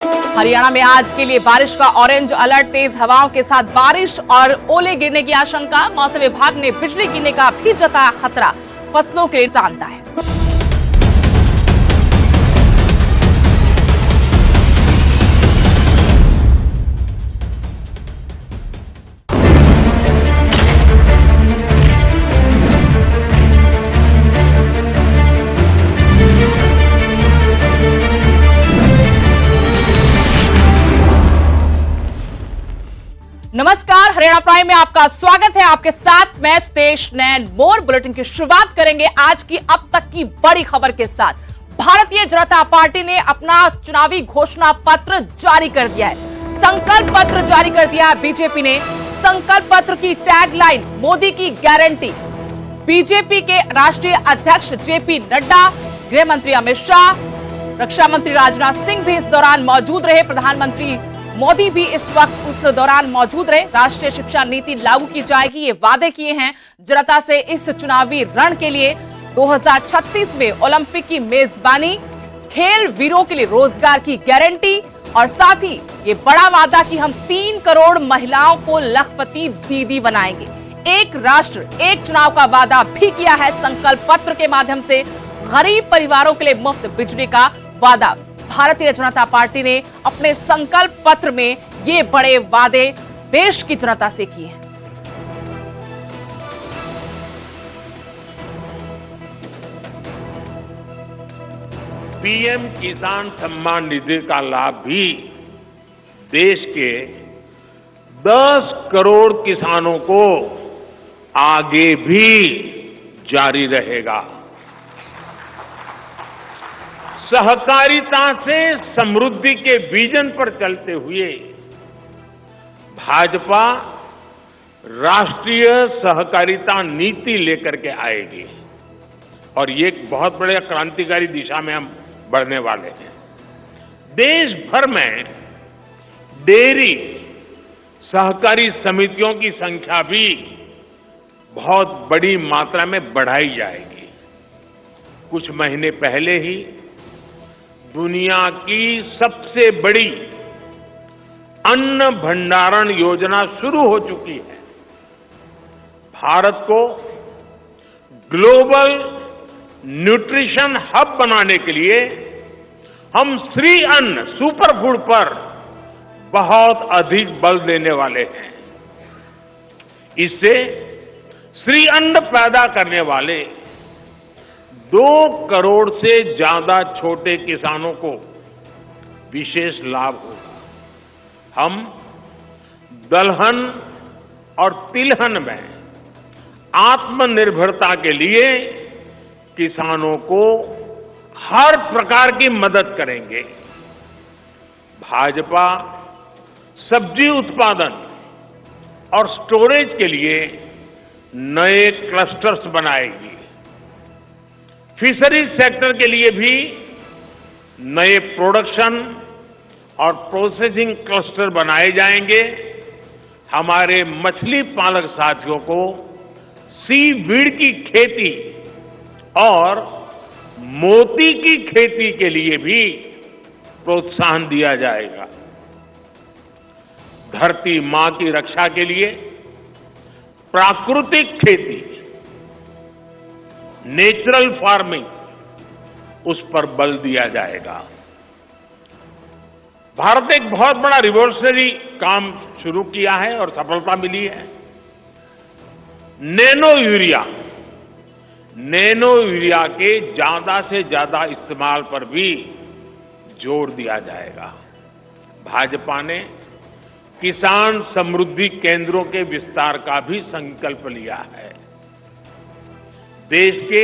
हरियाणा में आज के लिए बारिश का ऑरेंज अलर्ट। तेज हवाओं के साथ बारिश और ओले गिरने की आशंका। मौसम विभाग ने बिजली गिरने का भी जताया खतरा। फसलों के लिए जानता है। नमस्कार, हरियाणा प्राइम में आपका स्वागत है। आपके साथ मैं सतेश नैन मोर। बुलेटिन की शुरुआत करेंगे आज की अब तक की बड़ी खबर के साथ। भारतीय जनता पार्टी ने अपना चुनावी घोषणा पत्र जारी कर दिया है। संकल्प पत्र जारी कर दिया है बीजेपी ने। संकल्प पत्र की टैगलाइन मोदी की गारंटी। बीजेपी के राष्ट्रीय अध्यक्ष जेपी नड्डा, गृह मंत्री अमित शाह, रक्षा मंत्री राजनाथ सिंह भी इस दौरान मौजूद रहे। प्रधानमंत्री मोदी भी इस वक्त उस दौरान मौजूद रहे। राष्ट्रीय शिक्षा नीति लागू की जाएगी, ये वादे किए हैं जनता से। इस चुनावी रण के लिए 2036 में ओलंपिक की मेजबानी, खेल वीरों के लिए रोजगार की गारंटी और साथ ही ये बड़ा वादा कि हम 3 करोड़ महिलाओं को लखपति दीदी बनाएंगे। एक राष्ट्र एक चुनाव का वादा भी किया है संकल्प पत्र के माध्यम से। गरीब परिवारों के लिए मुफ्त बिजली का वादा। भारतीय जनता पार्टी ने अपने संकल्प पत्र में ये बड़े वादे देश की जनता से किए हैं। पीएम किसान सम्मान निधि का लाभ भी देश के 10 करोड़ किसानों को आगे भी जारी रहेगा। सहकारिता से समृद्धि के विजन पर चलते हुए भाजपा राष्ट्रीय सहकारिता नीति लेकर के आएगी और ये एक बहुत बड़े क्रांतिकारी दिशा में हम बढ़ने वाले हैं। देश भर में डेयरी सहकारी समितियों की संख्या भी बहुत बड़ी मात्रा में बढ़ाई जाएगी। कुछ महीने पहले ही दुनिया की सबसे बड़ी अन्न भंडारण योजना शुरू हो चुकी है। भारत को ग्लोबल न्यूट्रिशन हब बनाने के लिए हम श्री अन्न सुपर फूड पर बहुत अधिक बल देने वाले हैं। इससे श्री अन्न पैदा करने वाले 2 करोड़ से ज्यादा छोटे किसानों को विशेष लाभ होगा। हम दलहन और तिलहन में आत्मनिर्भरता के लिए किसानों को हर प्रकार की मदद करेंगे। भाजपा सब्जी उत्पादन और स्टोरेज के लिए नए क्लस्टर्स बनाएगी। फिशरीज सेक्टर के लिए भी नए प्रोडक्शन और प्रोसेसिंग क्लस्टर बनाए जाएंगे। हमारे मछली पालक साथियों को सीवीड की खेती और मोती की खेती के लिए भी प्रोत्साहन दिया जाएगा। धरती मां की रक्षा के लिए प्राकृतिक खेती, नेचुरल फार्मिंग, उस पर बल दिया जाएगा। भारत एक बहुत बड़ा रिवॉल्यूशनरी काम शुरू किया है और सफलता मिली है। नैनो यूरिया के ज्यादा से ज्यादा इस्तेमाल पर भी जोर दिया जाएगा। भाजपा ने किसान समृद्धि केंद्रों के विस्तार का भी संकल्प लिया है। देश के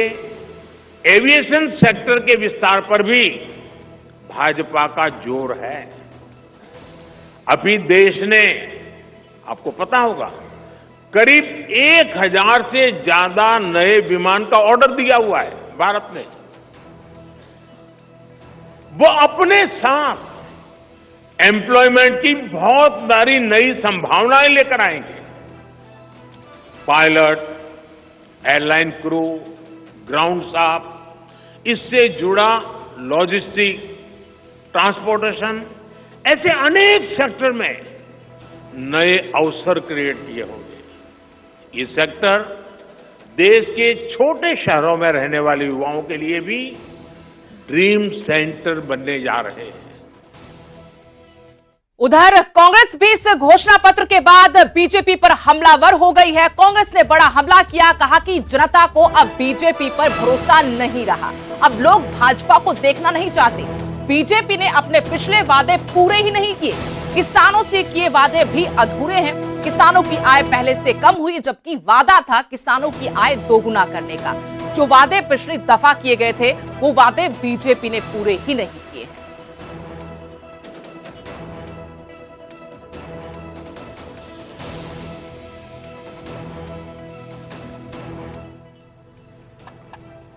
एविएशन सेक्टर के विस्तार पर भी भाजपा का जोर है। अभी देश ने, आपको पता होगा, करीब 1000 से ज्यादा नए विमान का ऑर्डर दिया हुआ है भारत ने। वो अपने साथ एम्प्लॉयमेंट की बहुत सारी नई संभावनाएं लेकर आएंगे। Pilot, airline crew, ground staff, इससे जुड़ा लॉजिस्टिक, ट्रांसपोर्टेशन, ऐसे अनेक सेक्टर में नए अवसर क्रिएट किए होंगे। ये सेक्टर देश के छोटे शहरों में रहने वाले युवाओं के लिए भी ड्रीम सेंटर बनने जा रहे हैं। उधर कांग्रेस भी इस घोषणा पत्र के बाद बीजेपी पर हमलावर हो गई है। कांग्रेस ने बड़ा हमला किया, कहा कि जनता को अब बीजेपी पर भरोसा नहीं रहा, अब लोग भाजपा को देखना नहीं चाहते। बीजेपी ने अपने पिछले वादे पूरे ही नहीं किए, किसानों से किए वादे भी अधूरे हैं। किसानों की आय पहले से कम हुई, जबकि वादा था किसानों की आय दोगुना करने का। जो वादे पिछली दफा किए गए थे वो वादे बीजेपी ने पूरे ही नहीं किए हैं।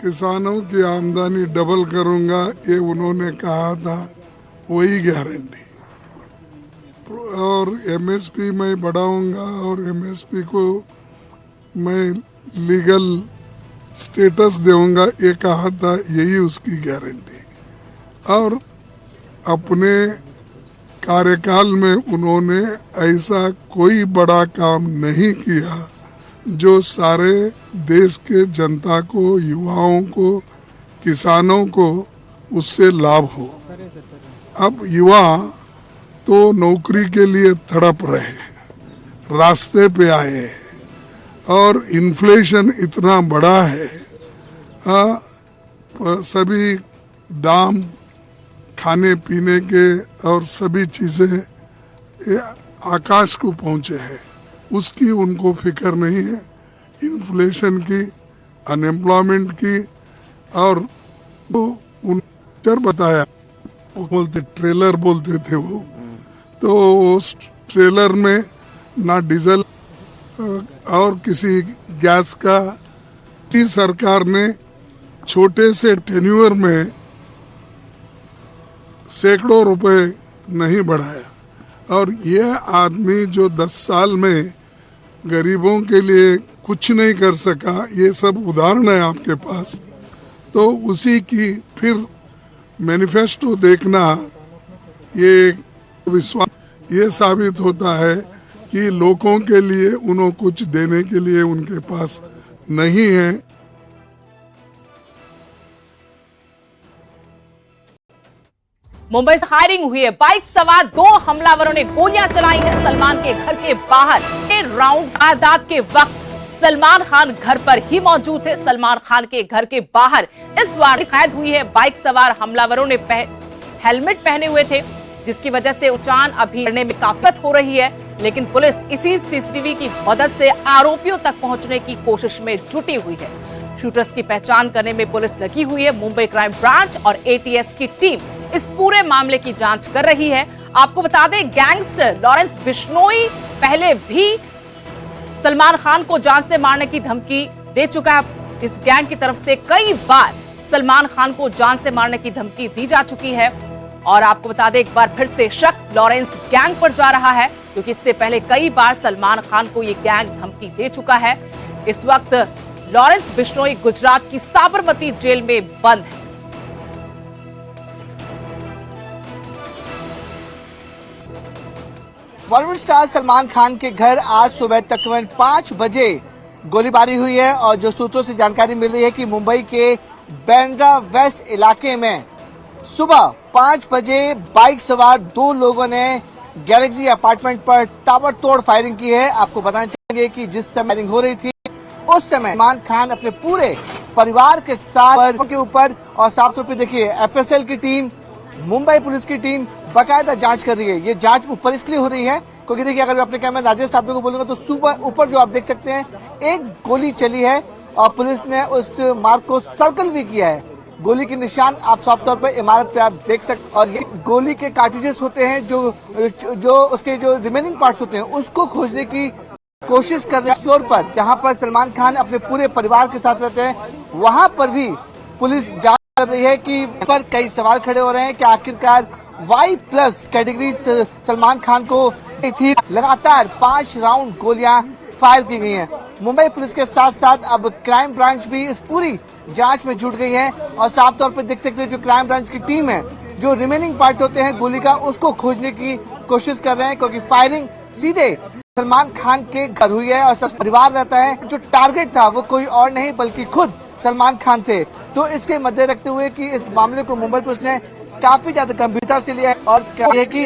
किसानों की आमदनी डबल करूंगा, ये उन्होंने कहा था, वही गारंटी। और एमएसपी मैं बढ़ाऊंगा और एमएसपी को मैं लीगल स्टेटस दूंगा, ये कहा था, यही उसकी गारंटी। और अपने कार्यकाल में उन्होंने ऐसा कोई बड़ा काम नहीं किया जो सारे देश के जनता को, युवाओं को, किसानों को उससे लाभ हो। अब युवा तो नौकरी के लिए तड़प रहे हैं, रास्ते पे आए हैं और इन्फ्लेशन इतना बड़ा है, सभी दाम खाने पीने के और सभी चीजें आकाश को पहुंचे हैं। उसकी उनको फिक्र नहीं है, इन्फ्लेशन की, अनएम्प्लॉयमेंट की। और वो उन्होंने बताया, वो बोलते ट्रेलर बोलते थे वो, तो उस ट्रेलर में ना डीजल और किसी गैस का, इसी सरकार ने छोटे से टेन्यूअर में सैकड़ों रुपए नहीं बढ़ाया। और ये आदमी जो 10 साल में गरीबों के लिए कुछ नहीं कर सका, ये सब उदाहरण है आपके पास। तो उसी की फिर मैनिफेस्टो देखना, ये विश्वास, ये साबित होता है कि लोगों के लिए उन्हें कुछ देने के लिए उनके पास नहीं है। मुंबई से फायरिंग हुई है, बाइक सवार 2 हमलावरों ने गोलियां चलाई हैं सलमान के घर के बाहर। राउंड वारदात के वक्त सलमान खान घर पर ही मौजूद थे। सलमान खान के घर के बाहर इस वारदात कैद हुई है। बाइक सवार हमलावरों ने हेलमेट पहने हुए थे, जिसकी वजह से उचान अभी करने में काफी हो रही है। लेकिन पुलिस इसी सीसीटीवी की मदद से आरोपियों तक पहुंचने की कोशिश में जुटी हुई है। शूटर्स की पहचान करने में पुलिस लगी हुई है। मुंबई क्राइम ब्रांच और एटीएस की टीम इस पूरे मामले की जांच कर रही है। आपको बता दें, गैंगस्टर लॉरेंस बिश्नोई पहले भी सलमान खान को जान से मारने की धमकी दे चुका है। इस गैंग की तरफ से कई बार सलमान खान को जान से मारने की धमकी दी जा चुकी है। और आपको बता दें, एक बार फिर से शक लॉरेंस गैंग पर जा रहा है, क्योंकि इससे पहले कई बार सलमान खान को ये गैंग धमकी दे चुका है। इस वक्त लॉरेंस बिश्नोई गुजरात की साबरमती जेल में बंद है। बॉलीवुड स्टार सलमान खान के घर आज सुबह तकरीबन 5 बजे गोलीबारी हुई है। और जो सूत्रों से जानकारी मिल रही है कि मुंबई के बांद्रा वेस्ट इलाके में सुबह 5 बजे बाइक सवार 2 लोगों ने गैलेक्सी अपार्टमेंट पर ताबड़तोड़ फायरिंग की है। आपको बताना चाहिए कि जिस समय फायरिंग हो रही थी उस समय सलमान खान अपने पूरे परिवार के साथ के ऊपर, और साफ तौर पर देखिए एफएसएल की टीम, मुंबई पुलिस की टीम बाकायदा जांच कर रही है। ये जांच ऊपर इसलिए हो रही है क्योंकि देखिए, अगर मैं अपने कैमरा राजेश साहब को बोलूंगा तो सुबह ऊपर जो आप देख सकते हैं, एक गोली चली है और पुलिस ने उस मार्ग को सर्कल भी किया है। गोली के निशान आप साफ तौर पर इमारत पे आप देख सकते, और ये गोली के कार्ट्रिजेस होते हैं जो उसके जो रिमेनिंग पार्ट्स होते हैं उसको खोजने की कोशिश कर रहे हैं। फ्लोर पर जहां पर सलमान खान अपने पूरे परिवार के साथ रहते हैं, वहां पर भी पुलिस जांच कर रही है कि पर कई सवाल खड़े हो रहे हैं कि आखिरकार Y+ कैटेगरी सलमान खान को थी। लगातार 5 राउंड गोलियां फायर की गई हैं। मुंबई पुलिस के साथ साथ अब क्राइम ब्रांच भी इस पूरी जांच में जुट गई है। और साफ तौर पर देख सकते हैं, जो क्राइम ब्रांच की टीम है जो रिमेनिंग पार्ट होते हैं गोली का उसको खोजने की कोशिश कर रहे हैं, क्योंकि फायरिंग सीधे सलमान खान के घर हुई है और परिवार रहता है। जो टारगेट था वो कोई और नहीं बल्कि खुद सलमान खान थे। तो इसके मद्दे रखते हुए कि इस मामले को मुंबई पुलिस ने काफी ज्यादा गंभीरता से लिया है और है कि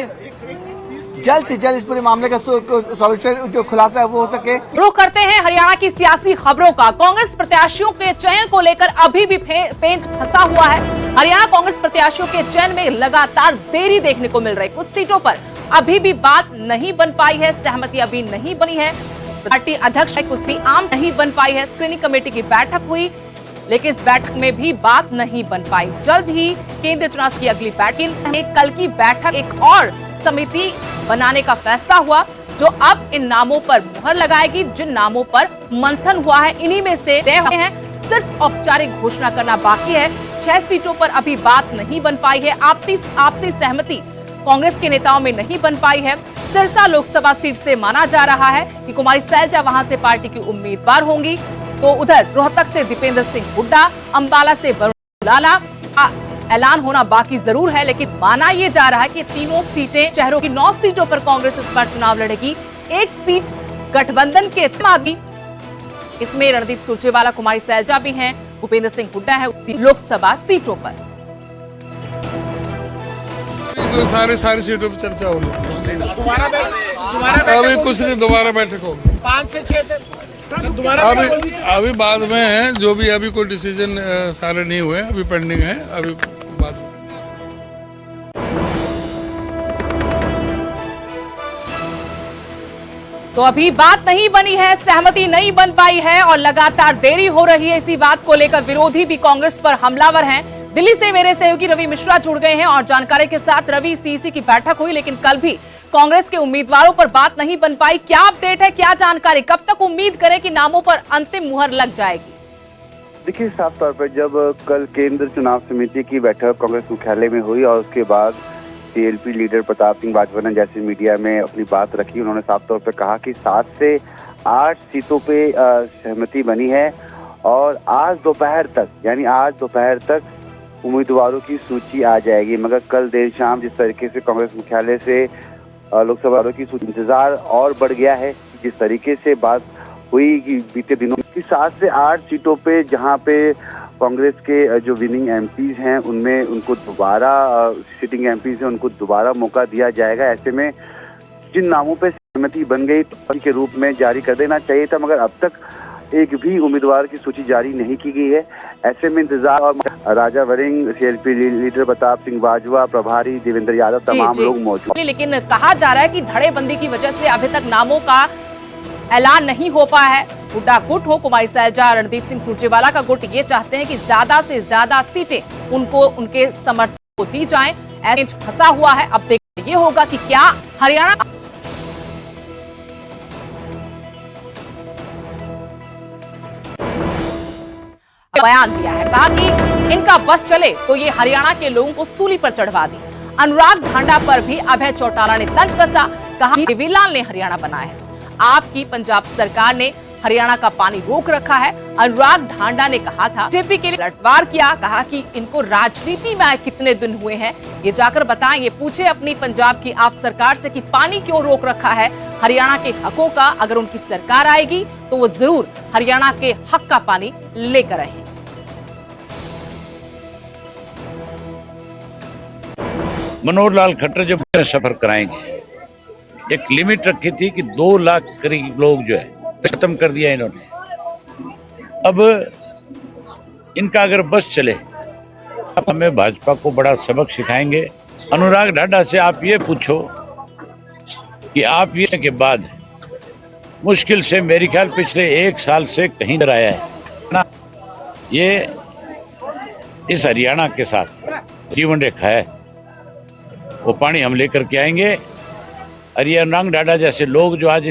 जल्द से जल्द इस पूरे मामले का सॉल्यूशन जो खुलासा है वो हो सके। रुख करते हैं हरियाणा की सियासी खबरों का। कांग्रेस प्रत्याशियों के चयन को लेकर अभी भी पेंच फंसा हुआ है। हरियाणा कांग्रेस प्रत्याशियों के चयन में लगातार देरी देखने को मिल रही। कुछ सीटों पर अभी भी बात नहीं बन पाई है, सहमति अभी नहीं बनी है। पार्टी अध्यक्ष कुछ सी आम नहीं बन पाई है। स्क्रीनिंग कमेटी की बैठक हुई लेकिन इस बैठक में भी बात नहीं बन पाई। जल्द ही केंद्रीय चुनाव की अगली बैठक, कल की बैठक एक और समिति बनाने का फैसला हुआ जो अब इन नामों पर मुहर लगाएगी। जिन नामों पर मंथन हुआ है इन्हीं में से तय हुए हैं। सिर्फ औपचारिक घोषणा करना बाकी है। 6 सीटों पर अभी बात नहीं बन पाई है। आपसी सहमति कांग्रेस के नेताओं में नहीं बन पाई है। सिरसा लोकसभा सीट से माना जा रहा है कि कुमारी सैलजा वहां से पार्टी की उम्मीदवार होंगी। तो उधर रोहतक से दीपेंद्र सिंह हुड्डा, अंबाला से वरुण लाला ऐलान होना बाकी जरूर है, लेकिन माना यह जा रहा है कि तीनों सीटें शहरों की 9 सीटों पर कांग्रेस इस बार चुनाव लड़ेगी। 1 सीट गठबंधन के मांगी। इसमें रणदीप सुरजेवाला, कुमारी सैलजा भी हैं, भूपेंद्र सिंह हुड्डा है लोकसभा सीटों पर। तो सारी सीटों पर चर्चा होगी। अभी कुछ नहीं, दोबारा बैठक होगी 5 से 6 से अभी बाद में है। जो भी अभी कोई डिसीजन सारे नहीं हुए, अभी पेंडिंग है। अभी बाद में तो अभी बात नहीं बनी है, सहमति नहीं बन पाई है और लगातार देरी हो रही है। इसी बात को लेकर विरोधी भी कांग्रेस पर हमलावर हैं। दिल्ली से मेरे सहयोगी रवि मिश्रा जुड़ गए हैं और जानकारी के साथ। रवि, सीईसी की बैठक हुई लेकिन कल भी कांग्रेस के उम्मीदवारों पर बात नहीं बन पाई। क्या अपडेट है, क्या जानकारी? कब तक उम्मीद करें कि नामों पर अंतिम मुहर लग जाएगी? देखिए, साफ तौर पर जब कल केंद्र चुनाव समिति की बैठक कांग्रेस मुख्यालय में हुई और उसके बाद सीएलपी लीडर प्रताप सिंह बाजवा ने जैसे मीडिया में अपनी बात रखी, उन्होंने साफ तौर पर कहा कि 7 से 8 सीटों पे सहमति बनी है और आज दोपहर तक उम्मीदवारों की सूची आ जाएगी। मगर कल देर शाम जिस तरीके से कांग्रेस मुख्यालय से लोकसभा की सूची, इंतजार और बढ़ गया है। जिस तरीके से बात हुई कि बीते दिनों की 7 से 8 सीटों पे जहां पे कांग्रेस के जो विनिंग एमपीज हैं उनमें उनको दोबारा सिटिंग एमपीज हैं उनको दोबारा मौका दिया जाएगा। ऐसे में जिन नामों पे सहमति बन गई तो के रूप में जारी कर देना चाहिए था, मगर अब तक एक भी उम्मीदवार की सूची जारी नहीं की गई है। ऐसे में इंतजार और राजा वरिंग, सीएलपी लीडर प्रताप सिंह बाजवा, प्रभारी देवेंद्र यादव, तमाम लोग मौजूद। लेकिन कहा जा रहा है कि धड़ेबंदी की वजह से अभी तक नामों का ऐलान नहीं हो पाया है। हुड्डा गुट हो, कुमारी सैलजा, रणदीप सिंह सुरजेवाला का गुट ये चाहते हैं कि ज्यादा से ज्यादा सीटें उनको उनके समर्थन को दी जाएं। ऐसे फंसा हुआ है। अब देखना ये होगा कि क्या हरियाणा बयान दिया है, कहा कि इनका बस चले तो ये हरियाणा के लोगों को सूली पर चढ़वा दी। अनुराग ढांडा पर भी अभय चौटाला ने तंज कसा, कहा देवीलाल ने हरियाणा बनाया है। आपकी पंजाब सरकार ने हरियाणा का पानी रोक रखा है। अनुराग ढांडा ने कहा था जेपी के लिए लटवार किया, कहा कि इनको राजनीति में कितने दिन हुए हैं ये जाकर बताएं। ये पूछे अपनी पंजाब की आप सरकार से कि पानी क्यों रोक रखा है। हरियाणा के हकों का अगर उनकी सरकार आएगी तो वो जरूर हरियाणा के हक का पानी लेकर आएगी। मनोहर लाल खट्टर जब सफर कराएंगे, एक लिमिट रखी थी कि 2 लाख करीब लोग जो है खत्म कर दिया इन्होंने। अब इनका अगर बस चले अब हमें भाजपा को बड़ा सबक सिखाएंगे। अनुराग ढांडा से आप ये पूछो कि आप ये के बाद मुश्किल से मेरे ख्याल पिछले 1 साल से कहीं नहीं आया है ना, ये इस हरियाणा के साथ जीवन रेखा है। वो पानी हम लेकर के आएंगे। अनुराग ढांडा जैसे लोग जो आज